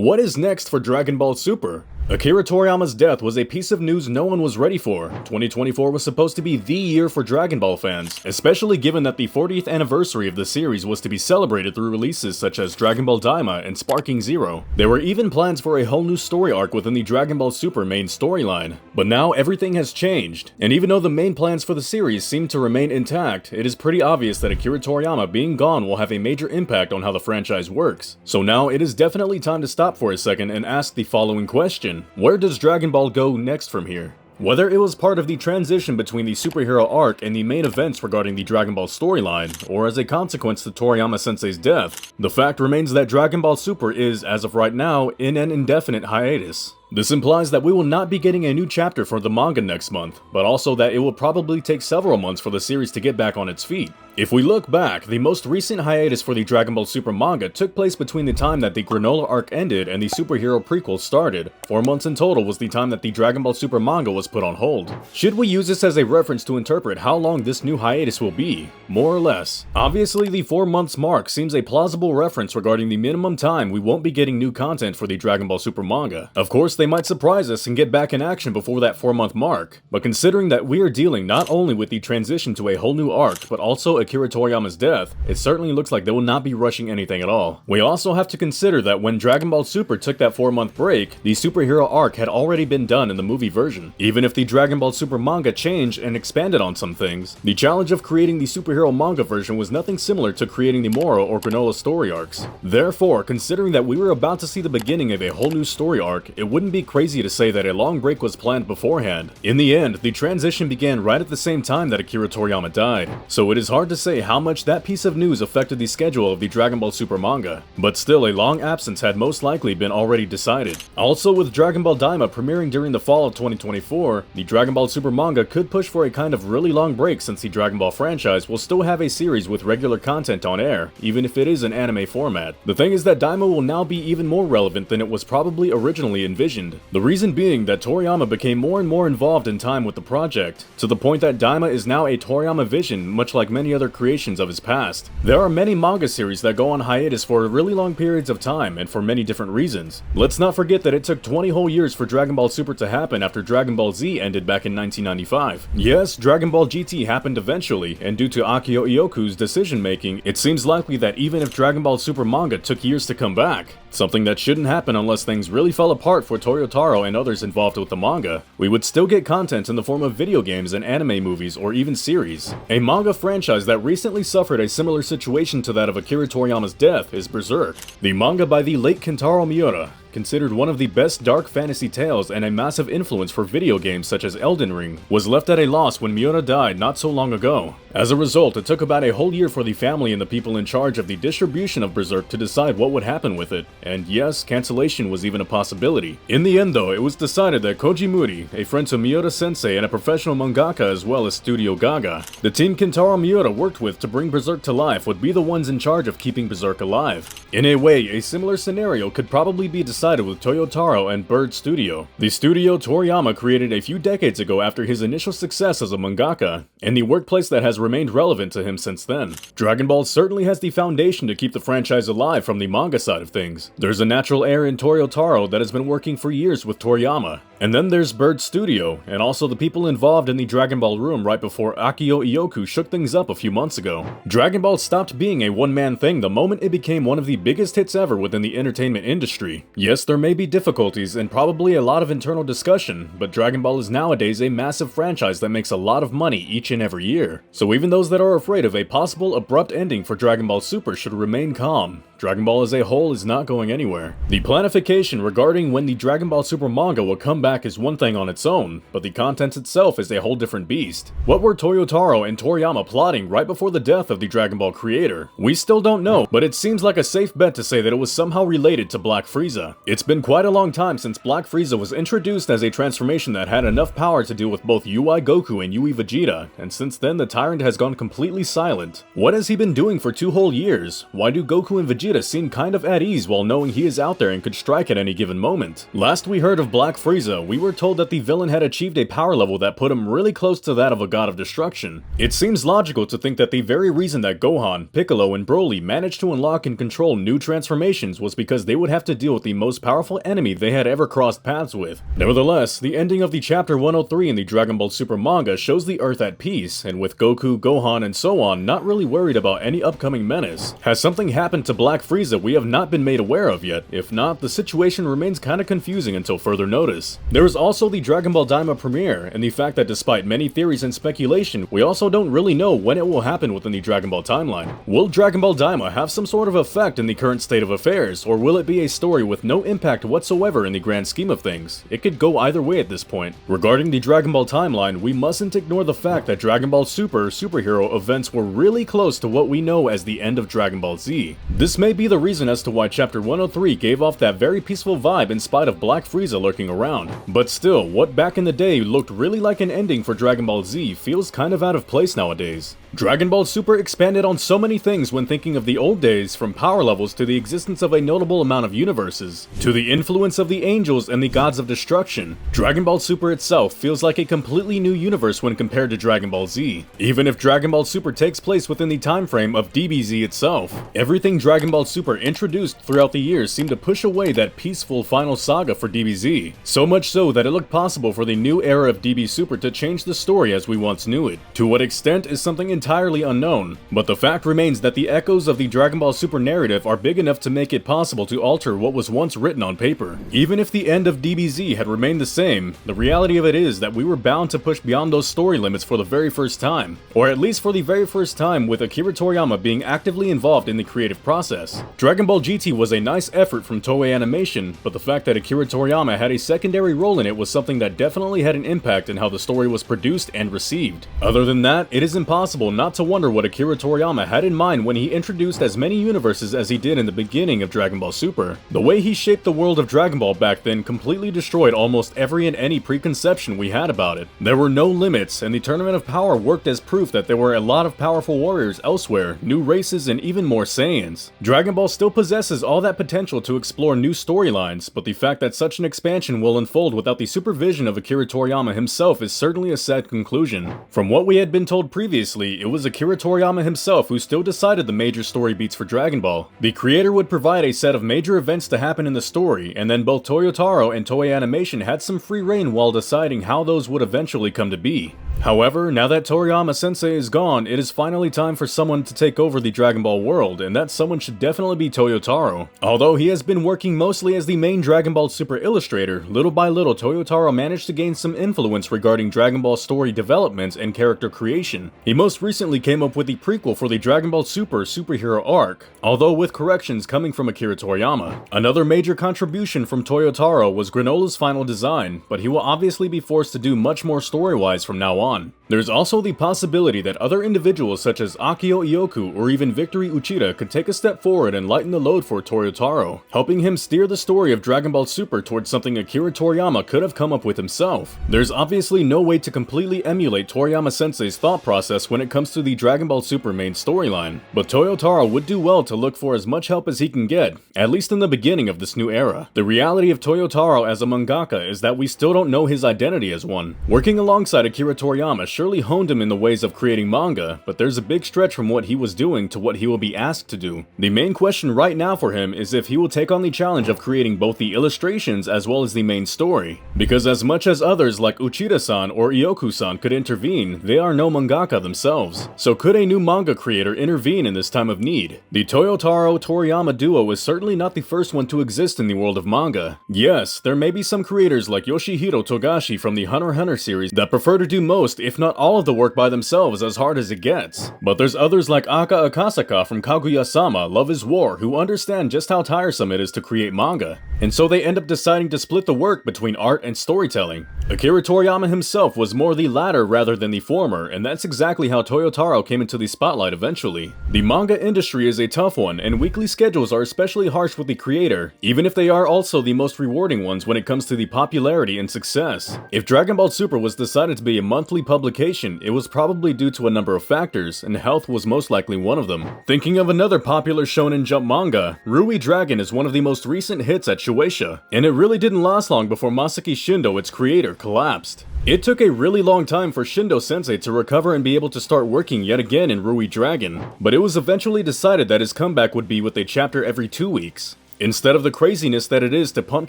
What is next for Dragon Ball Super? Akira Toriyama's death was a piece of news no one was ready for. 2024 was supposed to be the year for Dragon Ball fans, especially given that the 40th anniversary of the series was to be celebrated through releases such as Dragon Ball Daima and Sparking Zero. There were even plans for a whole new story arc within the Dragon Ball Super main storyline. But now everything has changed, and even though the main plans for the series seem to remain intact, it is pretty obvious that Akira Toriyama being gone will have a major impact on how the franchise works. So now it is definitely time to stop for a second and ask the following question. Where does Dragon Ball go next from here? Whether it was part of the transition between the superhero arc and the main events regarding the Dragon Ball storyline, or as a consequence to Toriyama-sensei's death, the fact remains that Dragon Ball Super is, as of right now, in an indefinite hiatus. This implies that we will not be getting a new chapter for the manga next month, but also that it will probably take several months for the series to get back on its feet. If we look back, the most recent hiatus for the Dragon Ball Super manga took place between the time that the Granola arc ended and the superhero prequel started. 4 months in total was the time that the Dragon Ball Super manga was put on hold. Should we use this as a reference to interpret how long this new hiatus will be? More or less. Obviously, the 4 months mark seems a plausible reference regarding the minimum time we won't be getting new content for the Dragon Ball Super manga. Of course, they might surprise us and get back in action before that 4-month mark, but considering that we are dealing not only with the transition to a whole new arc, but also Akira Toriyama's death, it certainly looks like they will not be rushing anything at all. We also have to consider that when Dragon Ball Super took that 4-month break, the superhero arc had already been done in the movie version. Even if the Dragon Ball Super manga changed and expanded on some things, the challenge of creating the superhero manga version was nothing similar to creating the Moro or Granola story arcs. Therefore, considering that we were about to see the beginning of a whole new story arc, it wouldn't be crazy to say that a long break was planned beforehand. In the end, the transition began right at the same time that Akira Toriyama died, so it is hard to say how much that piece of news affected the schedule of the Dragon Ball Super manga, but still a long absence had most likely been already decided. Also, with Dragon Ball Daima premiering during the fall of 2024, the Dragon Ball Super manga could push for a kind of really long break since the Dragon Ball franchise will still have a series with regular content on air, even if it is an anime format. The thing is that Daima will now be even more relevant than it was probably originally envisioned. The reason being that Toriyama became more and more involved in time with the project, to the point that Daima is now a Toriyama vision, much like many other creations of his past. There are many manga series that go on hiatus for really long periods of time and for many different reasons. Let's not forget that it took 20 whole years for Dragon Ball Super to happen after Dragon Ball Z ended back in 1995. Yes, Dragon Ball GT happened eventually, and due to Akio Ioku's decision making, it seems likely that even if Dragon Ball Super manga took years to come back, something that shouldn't happen unless things really fell apart for Toyotaro and others involved with the manga, we would still get content in the form of video games and anime movies or even series. A manga franchise that recently suffered a similar situation to that of Akira Toriyama's death is Berserk. The manga by the late Kentaro Miura, considered one of the best dark fantasy tales and a massive influence for video games such as Elden Ring, was left at a loss when Miura died not so long ago. As a result, it took about a whole year for the family and the people in charge of the distribution of Berserk to decide what would happen with it, and yes, cancellation was even a possibility. In the end though, it was decided that Koji Muri, a friend to Miura-sensei and a professional mangaka as well as Studio Gaga, the team Kentaro Miura worked with to bring Berserk to life would be the ones in charge of keeping Berserk alive. In a way, a similar scenario could probably be decided with Toyotaro and Bird Studio, the studio Toriyama created a few decades ago after his initial success as a mangaka, and the workplace that has remained relevant to him since then. Dragon Ball certainly has the foundation to keep the franchise alive from the manga side of things. There's a natural heir in Toyotaro that has been working for years with Toriyama. And then there's Bird Studio, and also the people involved in the Dragon Ball room right before Akio Ioku shook things up a few months ago. Dragon Ball stopped being a one-man thing the moment it became one of the biggest hits ever within the entertainment industry. Yes, there may be difficulties and probably a lot of internal discussion, but Dragon Ball is nowadays a massive franchise that makes a lot of money each and every year. So even those that are afraid of a possible abrupt ending for Dragon Ball Super should remain calm. Dragon Ball as a whole is not going anywhere. The planification regarding when the Dragon Ball Super manga will come back is one thing on its own, but the content itself is a whole different beast. What were Toyotaro and Toriyama plotting right before the death of the Dragon Ball creator? We still don't know, but it seems like a safe bet to say that it was somehow related to Black Frieza. It's been quite a long time since Black Frieza was introduced as a transformation that had enough power to deal with both UI Goku and UI Vegeta, and since then the tyrant has gone completely silent. What has he been doing for 2 whole years? Why do Goku and Vegeta Vegeta seem kind of at ease while knowing he is out there and could strike at any given moment. Last we heard of Black Frieza, we were told that the villain had achieved a power level that put him really close to that of a god of destruction. It seems logical to think that the very reason that Gohan, Piccolo, and Broly managed to unlock and control new transformations was because they would have to deal with the most powerful enemy they had ever crossed paths with. Nevertheless, the ending of the chapter 103 in the Dragon Ball Super manga shows the Earth at peace, and with Goku, Gohan, and so on not really worried about any upcoming menace. Has something happened to Black Frieza we have not been made aware of yet? If not, the situation remains kinda confusing until further notice. There is also the Dragon Ball Daima premiere, and the fact that despite many theories and speculation, we also don't really know when it will happen within the Dragon Ball timeline. Will Dragon Ball Daima have some sort of effect in the current state of affairs, or will it be a story with no impact whatsoever in the grand scheme of things? It could go either way at this point. Regarding the Dragon Ball timeline, we mustn't ignore the fact that Dragon Ball Super superhero events were really close to what we know as the end of Dragon Ball Z. This may be the reason as to why chapter 103 gave off that very peaceful vibe in spite of Black Frieza lurking around. But still, what back in the day looked really like an ending for Dragon Ball Z feels kind of out of place nowadays. Dragon Ball Super expanded on so many things when thinking of the old days, from power levels to the existence of a notable amount of universes, to the influence of the angels and the gods of destruction. Dragon Ball Super itself feels like a completely new universe when compared to Dragon Ball Z. Even if Dragon Ball Super takes place within the time frame of DBZ itself, everything Dragon Ball Super introduced throughout the years seemed to push away that peaceful final saga for DBZ. So much so that it looked possible for the new era of DB Super to change the story as we once knew it. To what extent is something entirely unknown, but the fact remains that the echoes of the Dragon Ball Super narrative are big enough to make it possible to alter what was once written on paper. Even if the end of DBZ had remained the same, the reality of it is that we were bound to push beyond those story limits for the very first time, or at least for the very first time with Akira Toriyama being actively involved in the creative process. Dragon Ball GT was a nice effort from Toei Animation, but the fact that Akira Toriyama had a secondary role in it was something that definitely had an impact in how the story was produced and received. Other than that, it is impossible not to wonder what Akira Toriyama had in mind when he introduced as many universes as he did in the beginning of Dragon Ball Super. The way he shaped the world of Dragon Ball back then completely destroyed almost every and any preconception we had about it. There were no limits, and the Tournament of Power worked as proof that there were a lot of powerful warriors elsewhere, new races, and even more Saiyans. Dragon Ball still possesses all that potential to explore new storylines, but the fact that such an expansion will unfold without the supervision of Akira Toriyama himself is certainly a sad conclusion. From what we had been told previously, it was Akira Toriyama himself who still decided the major story beats for Dragon Ball. The creator would provide a set of major events to happen in the story, and then both Toyotaro and Toei Animation had some free reign while deciding how those would eventually come to be. However, now that Toriyama Sensei is gone, it is finally time for someone to take over the Dragon Ball world, and that someone should definitely be Toyotaro. Although he has been working mostly as the main Dragon Ball Super illustrator, little by little Toyotaro managed to gain some influence regarding Dragon Ball story development and character creation. He most recently came up with the prequel for the Dragon Ball Super superhero arc, although with corrections coming from Akira Toriyama. Another major contribution from Toyotaro was Granola's final design, but he will obviously be forced to do much more story-wise from now on. There's also the possibility that other individuals such as Akio Ioku or even Victory Uchida could take a step forward and lighten the load for Toyotaro, helping him steer the story of Dragon Ball Super towards something Akira Toriyama could have come up with himself. There's obviously no way to completely emulate Toriyama Sensei's thought process when it comes to the Dragon Ball Super main storyline, but Toyotaro would do well to look for as much help as he can get, at least in the beginning of this new era. The reality of Toyotaro as a mangaka is that we still don't know his identity as one. Working alongside Akira Toriyama surely honed him in the ways of creating manga, but there's a big stretch from what he was doing to what he will be asked to do. The main question right now for him is if he will take on the challenge of creating both the illustrations as well as the main story. Because as much as others like Uchida-san or Ioku-san could intervene, they are no mangaka themselves. So could a new manga creator intervene in this time of need? The Toyotaro-Toriyama duo is certainly not the first one to exist in the world of manga. Yes, there may be some creators like Yoshihiro Togashi from the Hunter x Hunter series that prefer to do most, if not all of the work by themselves as hard as it gets. But there's others like Aka Akasaka from Kaguya-sama Love is War who understand just how tiresome it is to create manga. and so they end up deciding to split the work between art and storytelling. Akira Toriyama himself was more the latter rather than the former, and that's exactly how Toyotaro came into the spotlight eventually. The manga industry is a tough one, and weekly schedules are especially harsh with the creator, even if they are also the most rewarding ones when it comes to the popularity and success. If Dragon Ball Super was decided to be a monthly publication, it was probably due to a number of factors, and health was most likely one of them. Thinking of another popular Shonen Jump manga, Rui Dragon is one of the most recent hits at Shueisha, and it really didn't last long before Masaki Shindo, its creator, collapsed. It took a really long time for Shindo Sensei to recover and be able to start working yet again in Rui Dragon, but it was eventually decided that his comeback would be with a chapter every 2 weeks, instead of the craziness that it is to pump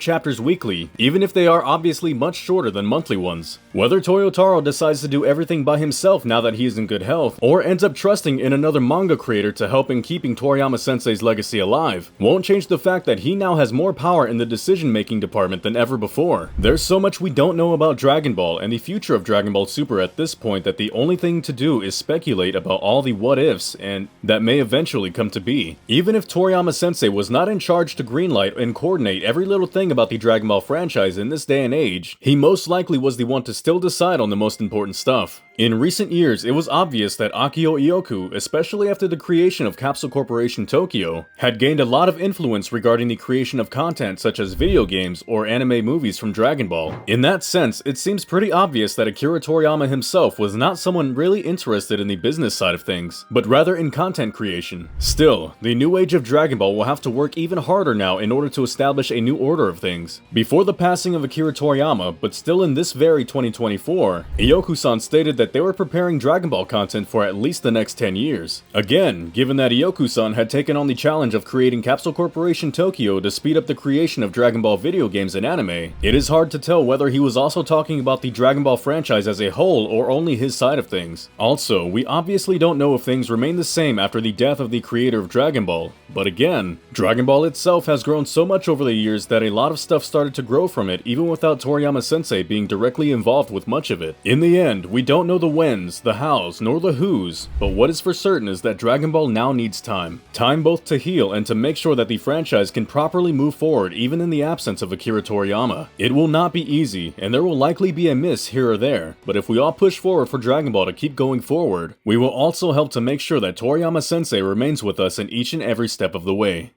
chapters weekly, even if they are obviously much shorter than monthly ones. Whether Toyotaro decides to do everything by himself now that he is in good health, or ends up trusting in another manga creator to help in keeping Toriyama Sensei's legacy alive, won't change the fact that he now has more power in the decision-making department than ever before. There's so much we don't know about Dragon Ball and the future of Dragon Ball Super at this point that the only thing to do is speculate about all the what-ifs and that may eventually come to be. Even if Toriyama Sensei was not in charge to greenlight and coordinate every little thing about the Dragon Ball franchise in this day and age, he most likely was the one to still decide on the most important stuff. In recent years, it was obvious that Akio Ioku, especially after the creation of Capsule Corporation Tokyo, had gained a lot of influence regarding the creation of content such as video games or anime movies from Dragon Ball. In that sense, it seems pretty obvious that Akira Toriyama himself was not someone really interested in the business side of things, but rather in content creation. Still, the new age of Dragon Ball will have to work even harder now in order to establish a new order of things. Before the passing of Akira Toriyama, but still in this very 2024, Ioku-san stated that they were preparing Dragon Ball content for at least the next 10 years. Again, given that Ioku-san had taken on the challenge of creating Capsule Corporation Tokyo to speed up the creation of Dragon Ball video games and anime, it is hard to tell whether he was also talking about the Dragon Ball franchise as a whole or only his side of things. Also, we obviously don't know if things remain the same after the death of the creator of Dragon Ball, but again, Dragon Ball itself has grown so much over the years that a lot of stuff started to grow from it even without Toriyama Sensei being directly involved with much of it. In the end, we don't know the whens, the hows, nor the whos, but what is for certain is that Dragon Ball now needs time. Time both to heal and to make sure that the franchise can properly move forward even in the absence of Akira Toriyama. It will not be easy, and there will likely be a miss here or there, but if we all push forward for Dragon Ball to keep going forward, we will also help to make sure that Toriyama Sensei remains with us in each and every step of the way.